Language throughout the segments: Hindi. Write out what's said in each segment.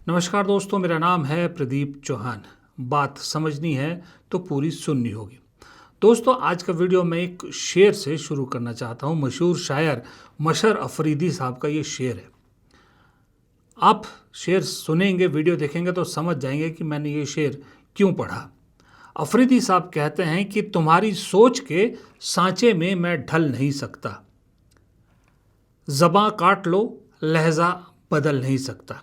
नमस्कार दोस्तों, मेरा नाम है प्रदीप चौहान। बात समझनी है तो पूरी सुननी होगी। दोस्तों, आज का वीडियो मैं एक शेर से शुरू करना चाहता हूँ। मशहूर शायर मशर अफरीदी साहब का ये शेर है। आप शेर सुनेंगे, वीडियो देखेंगे तो समझ जाएंगे कि मैंने ये शेर क्यों पढ़ा। अफरीदी साहब कहते हैं कि तुम्हारी सोच के सांचे में मैं ढल नहीं सकता, ज़बां काट लो लहजा बदल नहीं सकता।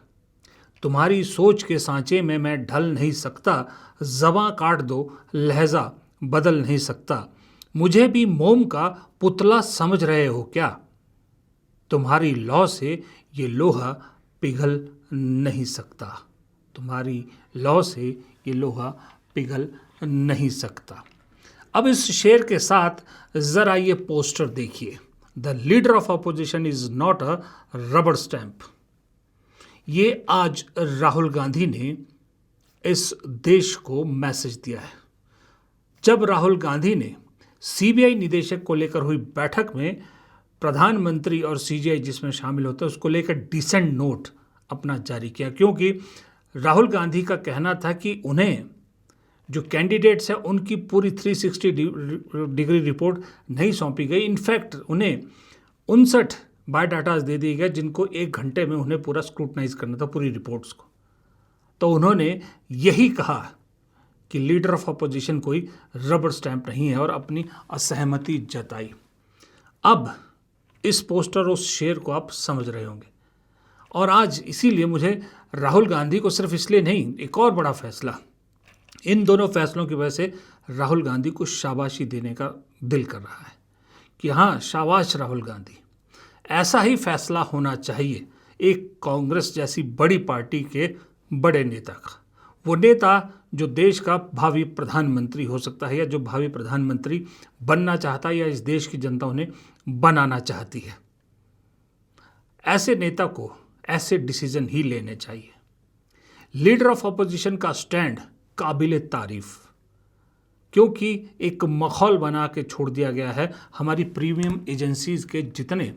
तुम्हारी सोच के सांचे में मैं ढल नहीं सकता, ज़बां काट दो लहजा बदल नहीं सकता। मुझे भी मोम का पुतला समझ रहे हो क्या? तुम्हारी लौ से ये लोहा पिघल नहीं सकता। तुम्हारी लौ से ये लोहा पिघल नहीं सकता। अब इस शेर के साथ ज़रा ये पोस्टर देखिए। The leader of opposition is not a rubber stamp. ये आज राहुल गांधी ने इस देश को मैसेज दिया है। जब राहुल गांधी ने सीबीआई निदेशक को लेकर हुई बैठक में प्रधानमंत्री और सीजीआई जिसमें शामिल होता है उसको लेकर डिसेंट नोट अपना जारी किया, क्योंकि राहुल गांधी का कहना था कि उन्हें जो कैंडिडेट्स हैं उनकी पूरी 360 डिग्री रिपोर्ट नहीं सौंपी गई। इनफैक्ट उन्हें 59 बायोडाटाज दे दिए गए जिनको 1 घंटे में उन्हें पूरा स्क्रूटनाइज करना था, पूरी रिपोर्ट्स को। तो उन्होंने यही कहा कि लीडर ऑफ अपोजिशन कोई रबर स्टैंप नहीं है और अपनी असहमति जताई। अब इस पोस्टर और शेर को आप समझ रहे होंगे। और आज इसीलिए मुझे राहुल गांधी को सिर्फ इसलिए नहीं, एक और बड़ा फैसला, इन दोनों फैसलों की वजह से राहुल गांधी को शाबाशी देने का दिल कर रहा है कि हाँ, शाबाश राहुल गांधी। ऐसा ही फैसला होना चाहिए एक कांग्रेस जैसी बड़ी पार्टी के बड़े नेता का। वो नेता जो देश का भावी प्रधानमंत्री हो सकता है या जो भावी प्रधानमंत्री बनना चाहता है या इस देश की जनता उन्हें बनाना चाहती है। ऐसे नेता को ऐसे डिसीजन ही लेने चाहिए। लीडर ऑफ अपोजिशन का स्टैंड काबिले तारीफ, क्योंकि एक माहौल बना के छोड़ दिया गया है। हमारी प्रीमियम एजेंसीज के जितने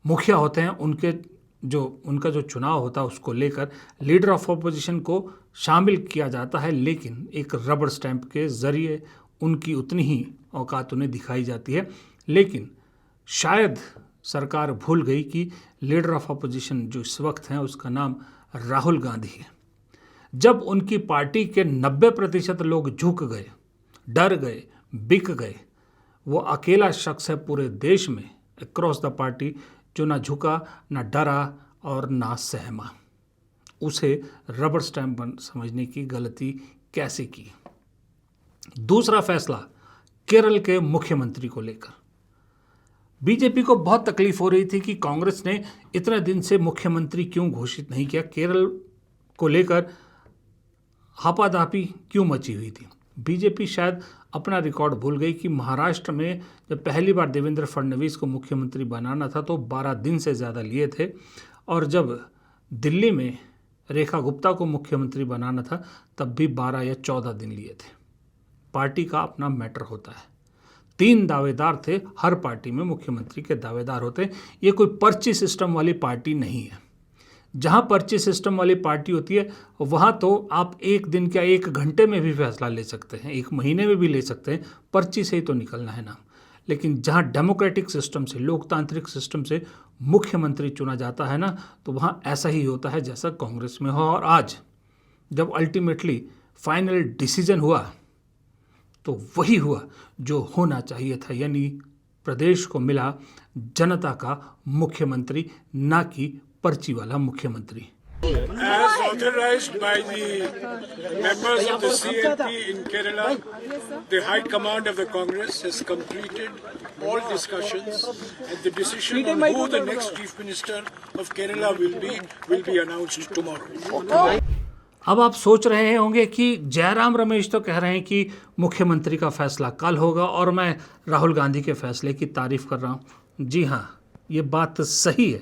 मुखिया होते हैं उनका जो चुनाव होता है उसको लेकर लीडर ऑफ अपोजिशन को शामिल किया जाता है, लेकिन एक रबर स्टैंप के ज़रिए उनकी उतनी ही औकात उन्हें दिखाई जाती है। लेकिन शायद सरकार भूल गई कि लीडर ऑफ अपोजिशन जो इस वक्त हैं उसका नाम राहुल गांधी है। जब उनकी पार्टी के 90% लोग झुक गए, डर गए, बिक गए, वो अकेला शख्स है पूरे देश में अक्रॉस द पार्टी जो ना झुका, ना डरा और ना सहमा। उसे रबर स्टैंप समझने की गलती कैसे की? दूसरा फैसला केरल के मुख्यमंत्री को लेकर। बीजेपी को बहुत तकलीफ हो रही थी कि कांग्रेस ने इतने दिन से मुख्यमंत्री क्यों घोषित नहीं किया, केरल को लेकर हापाधापी क्यों मची हुई थी। बीजेपी शायद अपना रिकॉर्ड भूल गई कि महाराष्ट्र में जब पहली बार देवेंद्र फडणवीस को मुख्यमंत्री बनाना था तो 12 दिन से ज़्यादा लिए थे, और जब दिल्ली में रेखा गुप्ता को मुख्यमंत्री बनाना था तब भी 12 या 14 दिन लिए थे। पार्टी का अपना मैटर होता है। 3 दावेदार थे, हर पार्टी में मुख्यमंत्री के दावेदार होते हैं। ये कोई पर्ची सिस्टम वाली पार्टी नहीं है। जहाँ पर्ची सिस्टम वाली पार्टी होती है वहाँ तो आप 1 दिन क्या 1 घंटे में भी फैसला ले सकते हैं, 1 महीने में भी ले सकते हैं, पर्ची से ही तो निकलना है नाम। लेकिन जहाँ डेमोक्रेटिक सिस्टम से, लोकतांत्रिक सिस्टम से मुख्यमंत्री चुना जाता है ना, तो वहाँ ऐसा ही होता है जैसा कांग्रेस में हो। और आज जब अल्टीमेटली फाइनल डिसीजन हुआ तो वही हुआ जो होना चाहिए था, यानी प्रदेश को मिला जनता का मुख्यमंत्री, ना कि पर्ची वाला मुख्यमंत्री। As authorized by the members of the CNP in Kerala, the High Command of the Congress has completed all discussions, and the decision on who the next Chief Minister of Kerala will be announced tomorrow. अब आप सोच रहे होंगे कि जयराम रमेश तो कह रहे हैं कि मुख्यमंत्री का फैसला कल होगा और मैं राहुल गांधी के फैसले की तारीफ कर रहा हूँ। जी हाँ, ये बात सही है।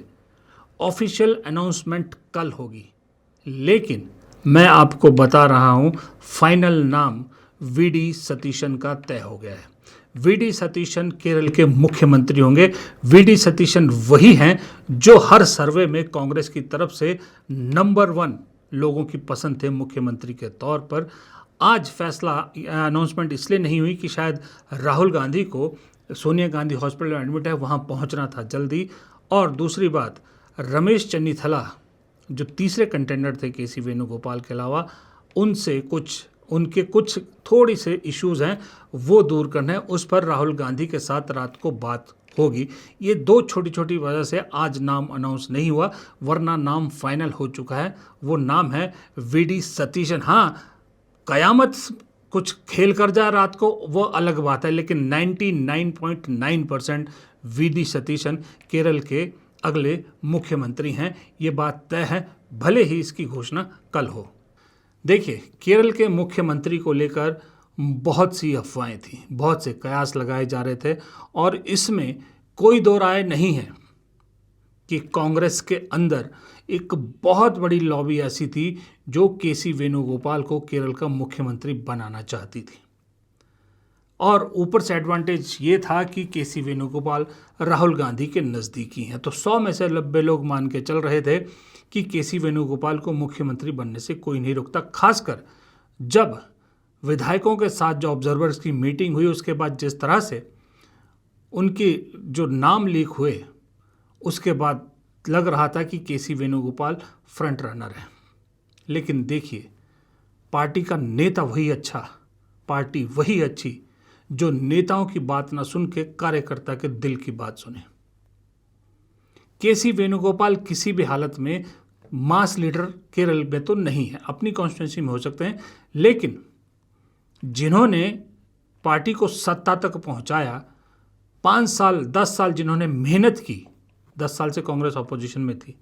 ऑफिशियल अनाउंसमेंट कल होगी, लेकिन मैं आपको बता रहा हूँ फाइनल नाम वीडी सतीशन का तय हो गया है। वीडी सतीशन केरल के मुख्यमंत्री होंगे। वीडी सतीशन वही हैं जो हर सर्वे में कांग्रेस की तरफ से नंबर 1 लोगों की पसंद थे मुख्यमंत्री के तौर पर। आज फैसला अनाउंसमेंट इसलिए नहीं हुई कि शायद राहुल गांधी को सोनिया गांधी हॉस्पिटल में एडमिट है, वहाँ पहुँचना था जल्दी। और दूसरी बात, रमेश चन्नीथला जो तीसरे कंटेंडर थे केसी वेणुगोपाल के अलावा, उनके कुछ थोड़ी से इश्यूज हैं, वो दूर करना है। उस पर राहुल गांधी के साथ रात को बात होगी। ये दो छोटी छोटी वजह से आज नाम अनाउंस नहीं हुआ, वरना नाम फाइनल हो चुका है। वो नाम है वीडी सतीशन। हाँ, कयामत कुछ खेल कर जाए रात को, वो अलग बात है, लेकिन 99.9% वीडी सतीशन केरल के अगले मुख्यमंत्री हैं, ये बात तय है, भले ही इसकी घोषणा कल हो। देखिए, केरल के मुख्यमंत्री को लेकर बहुत सी अफवाहें थी, बहुत से कयास लगाए जा रहे थे, और इसमें कोई दो राय नहीं है कि कांग्रेस के अंदर एक बहुत बड़ी लॉबी ऐसी थी जो केसी वेणुगोपाल को केरल का मुख्यमंत्री बनाना चाहती थी। और ऊपर से एडवांटेज ये था कि केसी वेणुगोपाल राहुल गांधी के नज़दीकी हैं, तो 100 में से 90 लोग मान के चल रहे थे कि केसी वेणुगोपाल को मुख्यमंत्री बनने से कोई नहीं रोकता। खासकर जब विधायकों के साथ जो ऑब्जर्वर्स की मीटिंग हुई, उसके बाद जिस तरह से उनके जो नाम लीक हुए, उसके बाद लग रहा था कि केसी वेणुगोपाल फ्रंट रनर है। लेकिन देखिए, पार्टी का नेता वही अच्छा, पार्टी वही अच्छी जो नेताओं की बात ना सुन के कार्यकर्ता के दिल की बात सुने। केसी वेणुगोपाल किसी भी हालत में मास लीडर केरल में तो नहीं है, अपनी कॉन्स्टिट्यूंसी में हो सकते हैं, लेकिन जिन्होंने पार्टी को सत्ता तक पहुंचाया, 5 साल 10 साल जिन्होंने मेहनत की, 10 साल से कांग्रेस ऑपोजिशन में थी,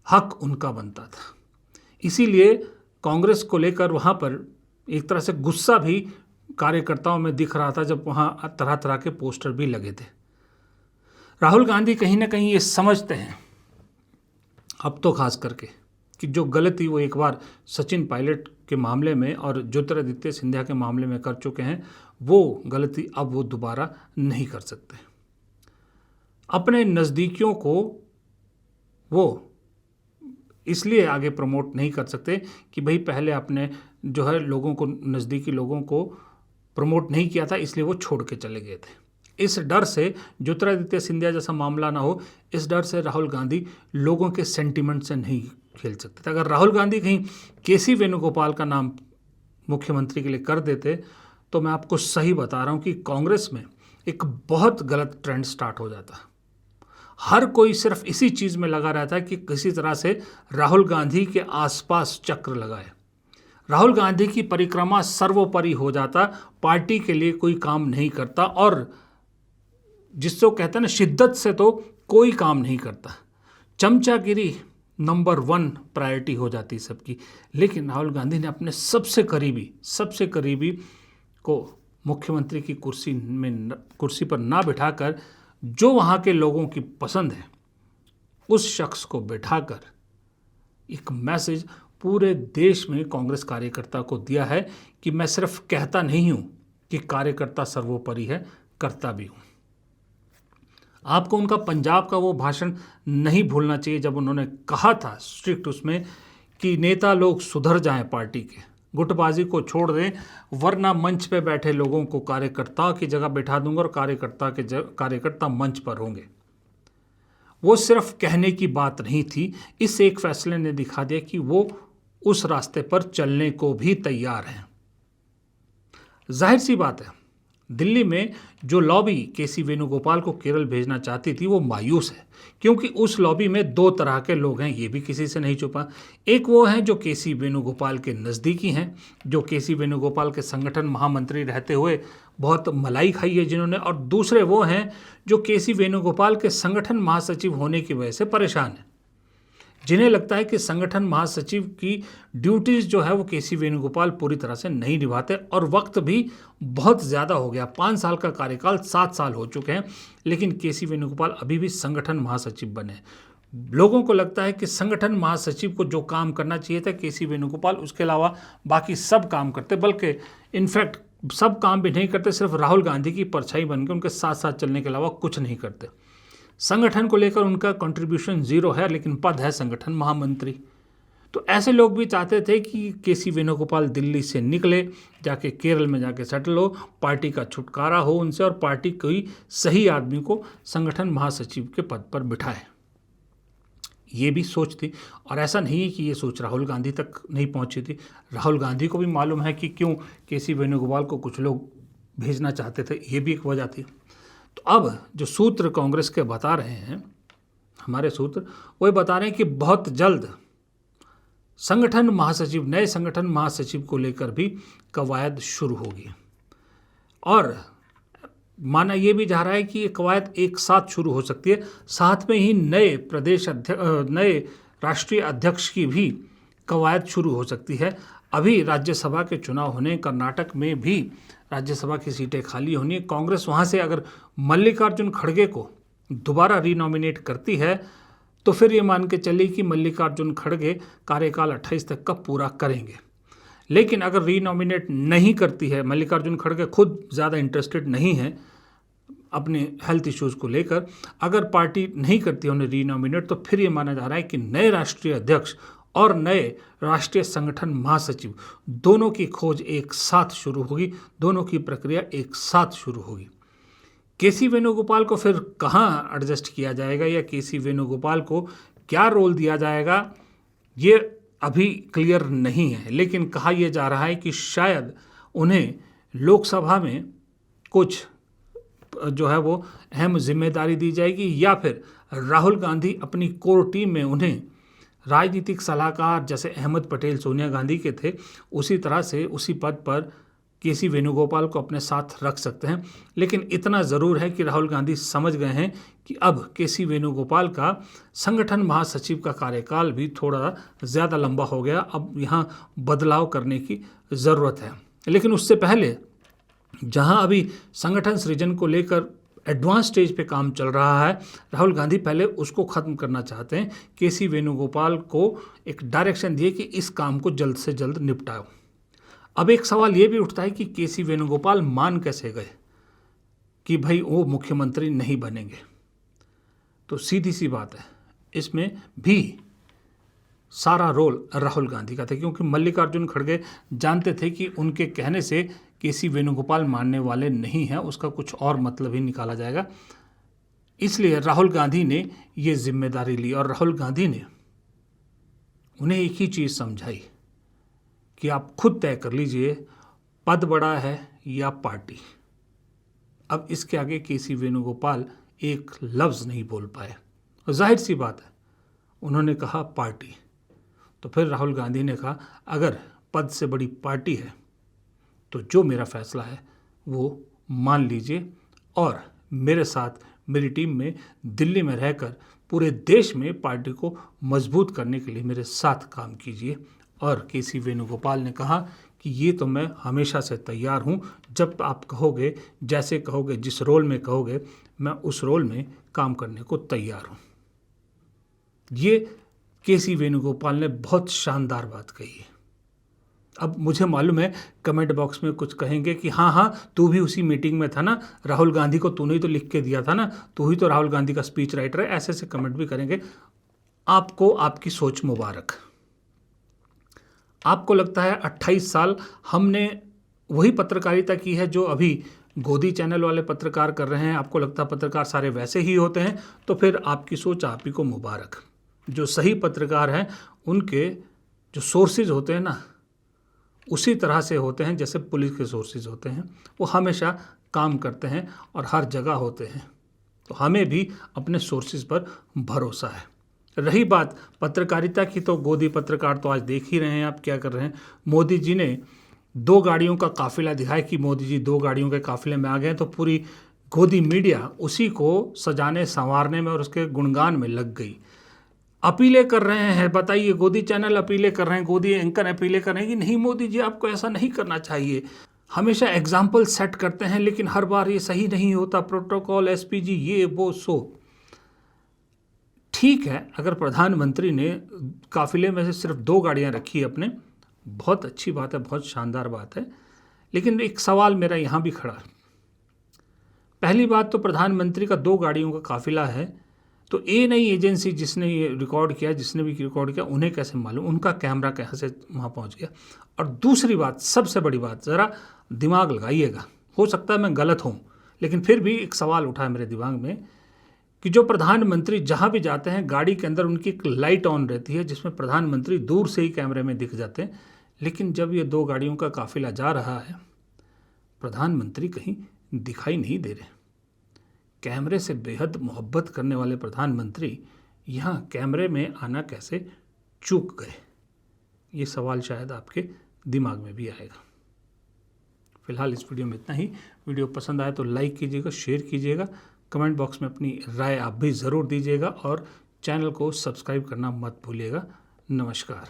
हक उनका बनता था। इसीलिए कांग्रेस को लेकर वहाँ पर एक तरह से गुस्सा भी कार्यकर्ताओं में दिख रहा था, जब वहाँ तरह तरह के पोस्टर भी लगे थे। राहुल गांधी कहीं ना कहीं ये समझते हैं अब तो खास करके कि जो गलती वो एक बार सचिन पायलट के मामले में और ज्योतिरादित्य सिंधिया के मामले में कर चुके हैं, वो गलती अब वो दोबारा नहीं कर सकते। अपने नज़दीकियों को वो इसलिए आगे प्रमोट नहीं कर सकते कि भाई पहले अपने जो है लोगों को, नज़दीकी लोगों को प्रमोट नहीं किया था, इसलिए वो छोड़ के चले गए थे। इस डर से ज्योतिरादित्य सिंधिया जैसा मामला ना हो, इस डर से राहुल गांधी लोगों के सेंटिमेंट से नहीं खेल सकते थे। अगर राहुल गांधी कहीं केसी वेणुगोपाल का नाम मुख्यमंत्री के लिए कर देते, तो मैं आपको सही बता रहा हूँ कि कांग्रेस में एक बहुत गलत ट्रेंड स्टार्ट हो जाता। हर कोई सिर्फ इसी चीज़ में लगा रहता है कि किसी तरह से राहुल गांधी के आसपास चक्र लगाए, राहुल गांधी की परिक्रमा सर्वोपरि हो जाता, पार्टी के लिए कोई काम नहीं करता, और जिसको कहते हैं ना, शिद्दत से तो कोई काम नहीं करता, चमचागिरी नंबर 1 प्रायोरिटी हो जाती सबकी। लेकिन राहुल गांधी ने अपने सबसे करीबी को मुख्यमंत्री की कुर्सी पर ना बिठाकर, जो वहाँ के लोगों की पसंद है, उस शख्स को बिठाकर एक मैसेज पूरे देश में कांग्रेस कार्यकर्ता को दिया है कि मैं सिर्फ कहता नहीं हूँ कि कार्यकर्ता सर्वोपरि है, करता भी हूँ। आपको उनका पंजाब का वो भाषण नहीं भूलना चाहिए, जब उन्होंने कहा था स्ट्रिक्ट उसमें कि नेता लोग सुधर जाएं, पार्टी के गुटबाजी को छोड़ दें, वरना मंच पे बैठे लोगों को कार्यकर्ता की जगह बैठा दूंगा और कार्यकर्ता मंच पर होंगे। वो सिर्फ कहने की बात नहीं थी, इस एक फैसले ने दिखा दिया कि वो उस रास्ते पर चलने को भी तैयार हैं। जाहिर सी बात है, दिल्ली में जो लॉबी केसी वेणुगोपाल को केरल भेजना चाहती थी, वो मायूस है, क्योंकि उस लॉबी में 2 तरह के लोग हैं, ये भी किसी से नहीं छुपा। एक वो हैं जो केसी वेणुगोपाल के नज़दीकी हैं, जो केसी वेणुगोपाल के संगठन महामंत्री रहते हुए बहुत मलाई खाई है जिन्होंने, और दूसरे वो हैं जो केसी वेणुगोपाल के संगठन महासचिव होने की वजह से परेशान हैं, जिन्हें लगता है कि संगठन महासचिव की ड्यूटीज़ जो है वो केसी वेणुगोपाल पूरी तरह से नहीं निभाते, और वक्त भी बहुत ज़्यादा हो गया, 5 साल का कार्यकाल 7 साल हो चुके हैं, लेकिन केसी वेणुगोपाल अभी भी संगठन महासचिव बने। लोगों को लगता है कि संगठन महासचिव को जो काम करना चाहिए था केसी वेणुगोपाल, उसके अलावा बाकी सब काम करते, बल्कि इनफैक्ट सब काम भी नहीं करते, सिर्फ राहुल गांधी की परछाई बनकर उनके साथ साथ चलने के अलावा कुछ नहीं करते। संगठन को लेकर उनका कंट्रीब्यूशन 0 है, लेकिन पद है संगठन महामंत्री। तो ऐसे लोग भी चाहते थे कि केसी वेणुगोपाल दिल्ली से निकले, जाके केरल में जाके सेटल हो, पार्टी का छुटकारा हो उनसे और पार्टी कोई सही आदमी को संगठन महासचिव के पद पर बिठाए। ये भी सोच थी, और ऐसा नहीं है कि ये सोच राहुल गांधी तक नहीं पहुंची थी। राहुल गांधी को भी मालूम है कि क्यों केसी वेणुगोपाल को कुछ लोग भेजना चाहते थे, ये भी एक वजह थी। तो अब जो सूत्र कांग्रेस के बता रहे हैं, हमारे सूत्र वो बता रहे हैं कि बहुत जल्द संगठन महासचिव, नए संगठन महासचिव को लेकर भी कवायद शुरू होगी, और माना यह भी जा रहा है कि ये कवायद एक साथ शुरू हो सकती है, साथ में ही नए नए राष्ट्रीय अध्यक्ष की भी कवायद शुरू हो सकती है। अभी राज्यसभा के चुनाव होने, कर्नाटक में भी राज्यसभा की सीटें खाली होनी है। कांग्रेस वहाँ से अगर मल्लिकार्जुन खड़गे को दोबारा रीनॉमिनेट करती है तो फिर ये मान के चलिए कि मल्लिकार्जुन खड़गे कार्यकाल 28 तक का पूरा करेंगे। लेकिन अगर रीनॉमिनेट नहीं करती है, मल्लिकार्जुन खड़गे खुद ज़्यादा इंटरेस्टेड नहीं है अपने हेल्थ इश्यूज़ को लेकर, अगर पार्टी नहीं करती है उन्हें रीनॉमिनेट, तो फिर ये माना जा रहा है कि नए राष्ट्रीय अध्यक्ष और नए राष्ट्रीय संगठन महासचिव दोनों की खोज एक साथ शुरू होगी, दोनों की प्रक्रिया एक साथ शुरू होगी। केसी वेणुगोपाल को फिर कहाँ एडजस्ट किया जाएगा या केसी वेणुगोपाल को क्या रोल दिया जाएगा, ये अभी क्लियर नहीं है। लेकिन कहा यह जा रहा है कि शायद उन्हें लोकसभा में कुछ जो है वो अहम जिम्मेदारी दी जाएगी, या फिर राहुल गांधी अपनी कोर टीम में उन्हें राजनीतिक सलाहकार जैसे अहमद पटेल सोनिया गांधी के थे, उसी तरह से उसी पद पर केसी वेणुगोपाल को अपने साथ रख सकते हैं। लेकिन इतना ज़रूर है कि राहुल गांधी समझ गए हैं कि अब केसी वेणुगोपाल का संगठन महासचिव का कार्यकाल भी थोड़ा ज़्यादा लंबा हो गया, अब यहाँ बदलाव करने की ज़रूरत है। लेकिन उससे पहले जहाँ अभी संगठन सृजन को लेकर एडवांस स्टेज पे काम चल रहा है, राहुल गांधी पहले उसको ख़त्म करना चाहते हैं। केसी वेणुगोपाल को एक डायरेक्शन दिए कि इस काम को जल्द से जल्द निपटाओ। अब एक सवाल ये भी उठता है कि केसी वेणुगोपाल मान कैसे गए कि भाई वो मुख्यमंत्री नहीं बनेंगे। तो सीधी सी बात है, इसमें भी सारा रोल राहुल गांधी का था, क्योंकि मल्लिकार्जुन खड़गे जानते थे कि उनके कहने से केसी वेणुगोपाल मानने वाले नहीं हैं, उसका कुछ और मतलब ही निकाला जाएगा। इसलिए राहुल गांधी ने ये जिम्मेदारी ली, और राहुल गांधी ने उन्हें एक ही चीज़ समझाई कि आप खुद तय कर लीजिए, पद बड़ा है या पार्टी। अब इसके आगे केसी वेणुगोपाल एक लफ्ज़ नहीं बोल पाए, जाहिर सी बात है, उन्होंने कहा पार्टी। तो फिर राहुल गांधी ने कहा अगर पद से बड़ी पार्टी है तो जो मेरा फैसला है वो मान लीजिए, और मेरे साथ मेरी टीम में दिल्ली में रहकर पूरे देश में पार्टी को मजबूत करने के लिए मेरे साथ काम कीजिए। और केसी वेणुगोपाल ने कहा कि ये तो मैं हमेशा से तैयार हूँ, जब आप कहोगे, जैसे कहोगे, जिस रोल में कहोगे, मैं उस रोल में काम करने को तैयार हूँ। ये केसी वेणुगोपाल ने बहुत शानदार बात कही है। अब मुझे मालूम है कमेंट बॉक्स में कुछ कहेंगे कि हाँ तू भी उसी मीटिंग में था ना, राहुल गांधी को तूने ही तो लिख के दिया था ना, तू ही तो राहुल गांधी का स्पीच राइटर है, ऐसे ऐसे कमेंट भी करेंगे। आपको आपकी सोच मुबारक। आपको लगता है 28 साल हमने वही पत्रकारिता की है जो अभी गोदी चैनल वाले पत्रकार कर रहे हैं, आपको लगता है पत्रकार सारे वैसे ही होते हैं, तो फिर आपकी सोच आप ही को मुबारक। जो सही पत्रकार हैं उनके जो सोर्सेज होते हैं ना, उसी तरह से होते हैं जैसे पुलिस के सोर्सेज होते हैं, वो हमेशा काम करते हैं और हर जगह होते हैं। तो हमें भी अपने सोर्सेज पर भरोसा है। रही बात पत्रकारिता की, तो गोदी पत्रकार तो आज देख ही रहे हैं आप क्या कर रहे हैं। मोदी जी ने 2 गाड़ियों का काफिला दिखाया कि मोदी जी 2 गाड़ियों के काफिले में आ गए, तो पूरी गोदी मीडिया उसी को सजाने संवारने में और उसके गुणगान में लग गई। अपीलें कर रहे हैं, बताइए, गोदी चैनल अपीलें कर रहे हैं, गोदी एंकर अपीलें कर रहे हैं कि नहीं मोदी जी आपको ऐसा नहीं करना चाहिए। हमेशा एग्जाम्पल सेट करते हैं लेकिन हर बार ये सही नहीं होता, प्रोटोकॉल, एसपीजी, ये वो सो। ठीक है, अगर प्रधानमंत्री ने काफिले में से सिर्फ 2 गाड़ियां रखी अपने, बहुत अच्छी बात है, बहुत शानदार बात है। लेकिन एक सवाल मेरा यहाँ भी खड़ा है। पहली बात तो प्रधानमंत्री का 2 गाड़ियों का काफिला है, तो ये नई एजेंसी जिसने ये रिकॉर्ड किया, जिसने भी रिकॉर्ड किया, उन्हें कैसे मालूम, उनका कैमरा कहाँ से वहाँ पहुँच गया। और दूसरी बात, सबसे बड़ी बात, ज़रा दिमाग लगाइएगा, हो सकता है मैं गलत हूँ, लेकिन फिर भी एक सवाल उठा है मेरे दिमाग में कि जो प्रधानमंत्री जहाँ भी जाते हैं गाड़ी के अंदर उनकी एक लाइट ऑन रहती है जिसमें प्रधानमंत्री दूर से ही कैमरे में दिख जाते हैं, लेकिन जब ये 2 गाड़ियों का काफिला जा रहा है प्रधानमंत्री कहीं दिखाई नहीं दे रहे। कैमरे से बेहद मोहब्बत करने वाले प्रधानमंत्री यहाँ कैमरे में आना कैसे चूक गए, ये सवाल शायद आपके दिमाग में भी आएगा। फिलहाल इस वीडियो में इतना ही। वीडियो पसंद आए तो लाइक कीजिएगा, शेयर कीजिएगा, कमेंट बॉक्स में अपनी राय आप भी ज़रूर दीजिएगा और चैनल को सब्सक्राइब करना मत भूलिएगा। नमस्कार।